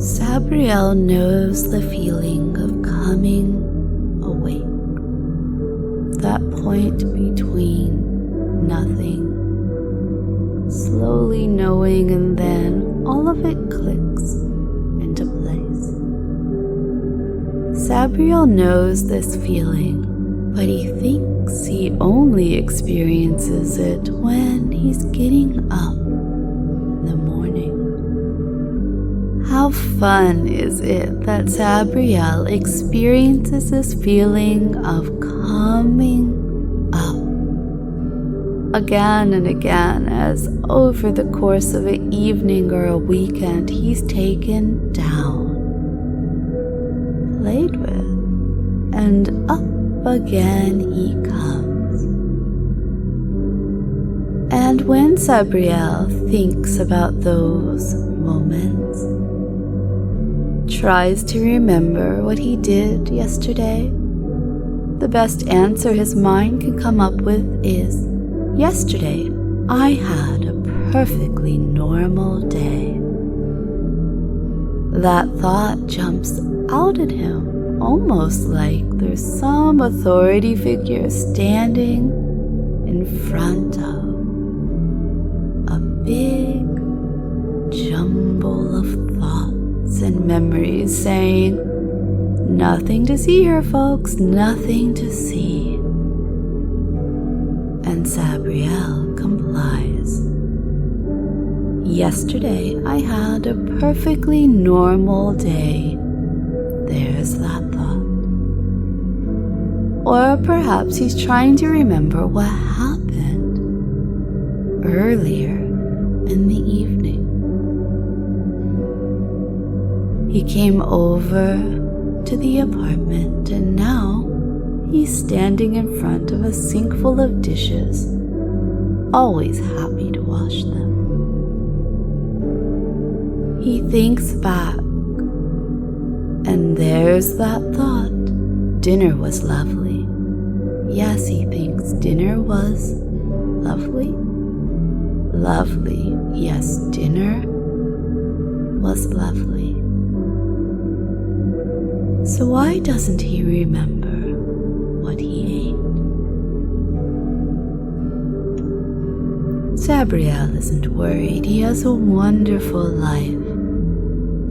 Sabriel knows the feeling of coming awake. That point between nothing, slowly knowing, and then all of it clicks into place. Sabriel knows this feeling, but he thinks he only experiences it when he's getting up in the morning. How fun is it that Sabriel experiences this feeling of coming up again and again, as over the course of an evening or a weekend he's taken down, played with, and up again he comes. And when Sabriel thinks about those moments, tries to remember what he did yesterday, the best answer his mind can come up with is, yesterday I had a perfectly normal day. That thought jumps out at him, almost like there's some authority figure standing in front of a big jumble of thoughts and memories saying, nothing to see here, folks, nothing to see. And Sabriel complies. Yesterday I had a perfectly normal day. There's that thought. Or perhaps he's trying to remember what happened earlier in the evening. He came over to the apartment and now he's standing in front of a sink full of dishes, always happy to wash them. He thinks back, and there's that thought. Dinner was lovely. Yes, he thinks dinner was lovely. Lovely. Yes, dinner was lovely. So why doesn't he remember what he ate? Sabriel isn't worried. He has a wonderful life.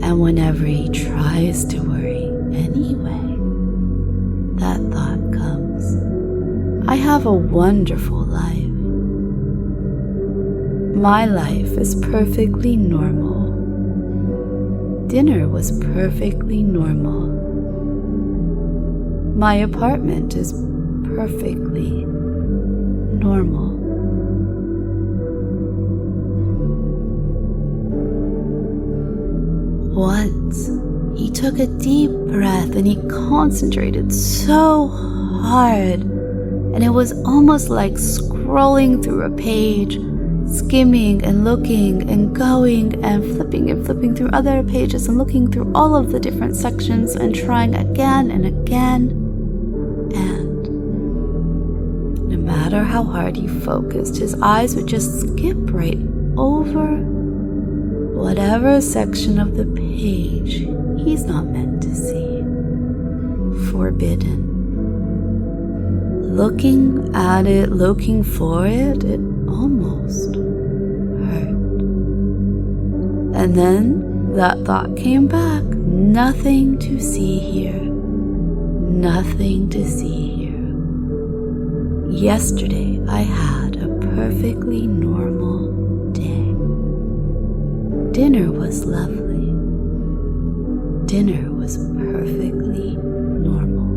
And whenever he tries to worry anyway, that thought comes. I have a wonderful life. My life is perfectly normal. Dinner was perfectly normal. My apartment is perfectly normal. Once, he took a deep breath and he concentrated so hard, and it was almost like scrolling through a page, skimming and looking and going and flipping through other pages and looking through all of the different sections and trying again and again. And no matter how hard he focused, his eyes would just skip right over whatever section of the page he's not meant to see. Forbidden. Looking at it, looking for it, it almost hurt. And then that thought came back. Nothing to see here. Nothing to see here. Yesterday I had a perfectly normal day. Dinner was lovely. Dinner was perfectly normal.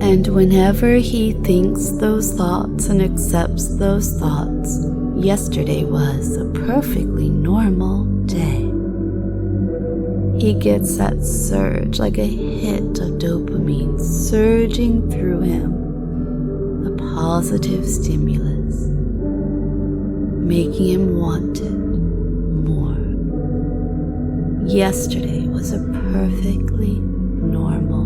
And whenever he thinks those thoughts and accepts those thoughts, yesterday was a perfectly normal day. He gets that surge, like a hit of dopamine surging through him, a positive stimulus, making him want it more. Yesterday was a perfectly normal